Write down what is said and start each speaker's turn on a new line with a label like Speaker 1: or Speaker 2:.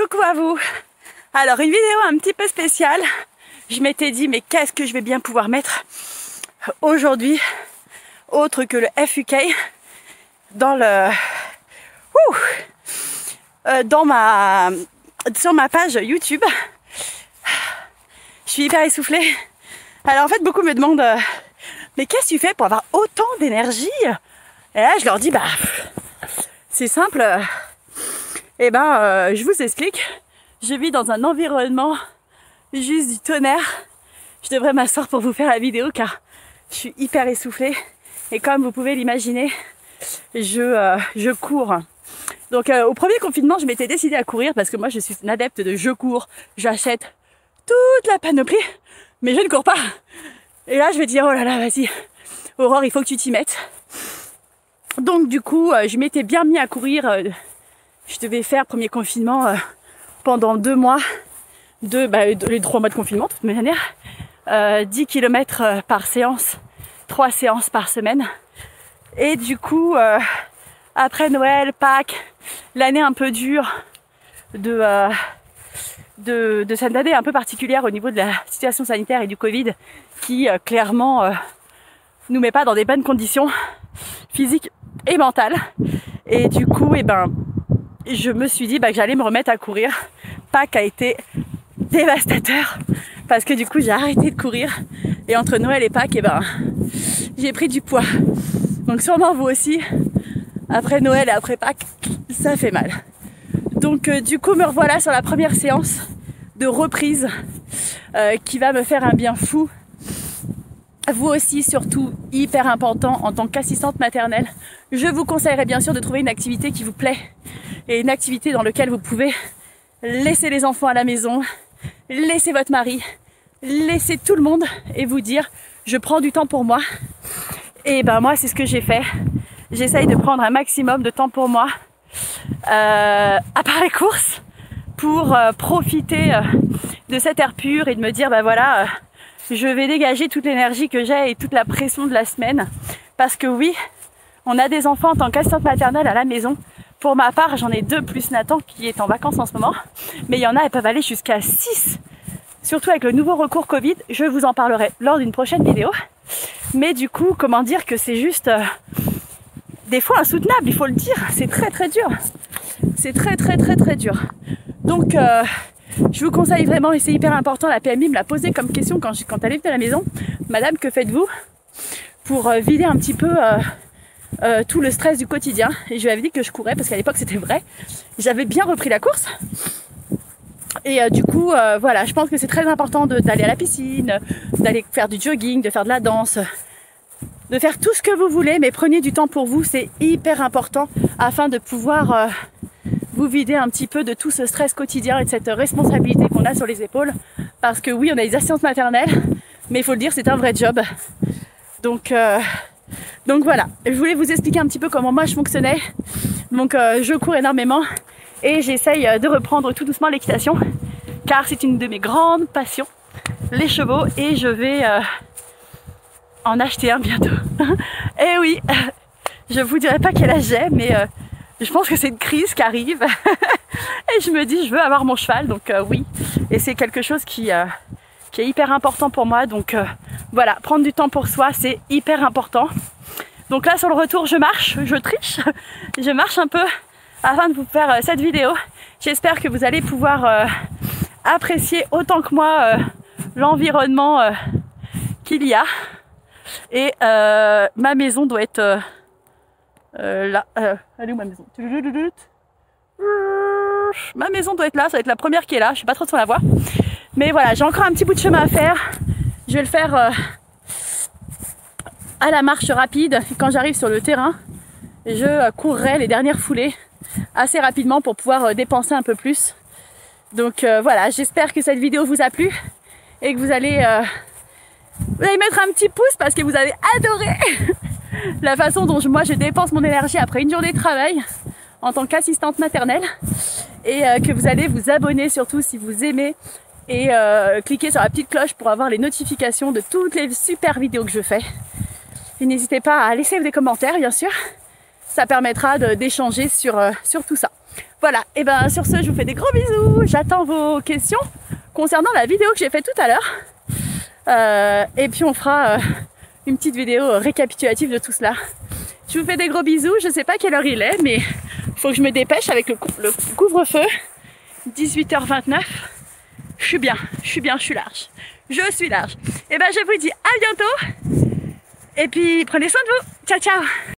Speaker 1: Coucou à vous. Alors une vidéo un petit peu spéciale. Je m'étais dit mais qu'est-ce que je vais bien pouvoir mettre aujourd'hui autre que le FUK dans le sur ma page YouTube. Je suis hyper essoufflée. Alors en fait beaucoup me demandent mais qu'est-ce que tu fais pour avoir autant d'énergie? Et là je leur dis bah c'est simple. Je vous explique. Je vis dans un environnement juste du tonnerre. Je devrais m'asseoir pour vous faire la vidéo car je suis hyper essoufflée. Et comme vous pouvez l'imaginer, je cours. Donc au premier confinement, je m'étais décidée à courir parce que moi je suis une adepte de je cours. J'achète toute la panoplie, mais je ne cours pas. Et là je vais dire oh là là vas-y Aurore, il faut que tu t'y mettes. Donc du coup je m'étais bien mis à courir. Je devais faire premier confinement pendant 2 mois, les 3 mois de confinement de toute manière, 10 km par séance, 3 séances par semaine. Et du coup, après Noël, Pâques, l'année un peu dure de cette année un peu particulière au niveau de la situation sanitaire et du Covid qui clairement nous met pas dans des bonnes conditions physiques et mentales. Et du coup, je me suis dit que j'allais me remettre à courir. Pâques a été dévastateur parce que du coup j'ai arrêté de courir et entre Noël et Pâques j'ai pris du poids. Donc sûrement vous aussi, après Noël et après Pâques, ça fait mal. Donc du coup me revoilà sur la première séance de reprise qui va me faire un bien fou. Vous aussi, surtout, hyper important en tant qu'assistante maternelle, je vous conseillerais bien sûr de trouver une activité qui vous plaît et une activité dans laquelle vous pouvez laisser les enfants à la maison, laisser votre mari, laisser tout le monde et vous dire je prends du temps pour moi. Et moi c'est ce que j'ai fait. J'essaye de prendre un maximum de temps pour moi à part les courses pour profiter de cet air pur et de me dire je vais dégager toute l'énergie que j'ai et toute la pression de la semaine. Parce que oui, on a des enfants en tant qu'assistante maternelle à la maison. Pour ma part, j'en ai 2 plus Nathan qui est en vacances en ce moment. Mais il y en a, elles peuvent aller jusqu'à 6. Surtout avec le nouveau recours Covid. Je vous en parlerai lors d'une prochaine vidéo. Mais du coup, comment dire que c'est juste des fois insoutenable, il faut le dire. C'est très très dur. C'est très très très très dur. Donc je vous conseille vraiment, et c'est hyper important, la PMI me l'a posé comme question quand elle est venue à la maison. Madame, que faites-vous pour vider un petit peu tout le stress du quotidien? Et je lui avais dit que je courais parce qu'à l'époque c'était vrai. J'avais bien repris la course. Et du coup, je pense que c'est très important d'aller à la piscine, d'aller faire du jogging, de faire de la danse, de faire tout ce que vous voulez, mais prenez du temps pour vous, c'est hyper important afin de pouvoir vous vider un petit peu de tout ce stress quotidien et de cette responsabilité qu'on a sur les épaules. Parce que oui, on a des assistantes maternelles, mais il faut le dire, c'est un vrai job. Donc voilà, je voulais vous expliquer un petit peu comment moi je fonctionnais. Donc je cours énormément et j'essaye de reprendre tout doucement l'équitation car c'est une de mes grandes passions, les chevaux, et je vais en acheter un bientôt. Et oui, je vous dirai pas quel âge j'ai, mais je pense que c'est une crise qui arrive et je me dis je veux avoir mon cheval, donc oui, et c'est quelque chose qui est hyper important pour moi. Donc voilà, prendre du temps pour soi, c'est hyper important. Donc là sur le retour je marche, je triche, je marche un peu afin de vous faire cette vidéo. J'espère que vous allez pouvoir apprécier autant que moi l'environnement qu'il y a. Et ma maison doit être là. Elle est où ma maison? Ma maison doit être là, ça va être la première qui est là. Je suis pas trop sur la voie. Mais voilà, j'ai encore un petit bout de chemin à faire. Je vais le faire à la marche rapide. Et quand j'arrive sur le terrain, je courrai les dernières foulées assez rapidement pour pouvoir dépenser un peu plus. Donc voilà, j'espère que cette vidéo vous a plu et que vous allez mettre un petit pouce parce que vous avez adoré la façon dont moi je dépense mon énergie après une journée de travail en tant qu'assistante maternelle, et que vous allez vous abonner surtout si vous aimez et cliquer sur la petite cloche pour avoir les notifications de toutes les super vidéos que je fais. Et n'hésitez pas à laisser des commentaires bien sûr ça permettra d'échanger sur tout ça. Voilà, et ben sur ce, je vous fais des gros bisous. J'attends vos questions concernant la vidéo que j'ai faite tout à l'heure. Et puis on fera une petite vidéo récapitulative de tout cela. Je vous fais des gros bisous. Je sais pas quelle heure il est, mais il faut que je me dépêche avec le couvre-feu. 18h29. Je suis bien, je suis large. Je suis large. Et ben je vous dis à bientôt. Et puis prenez soin de vous. Ciao, ciao.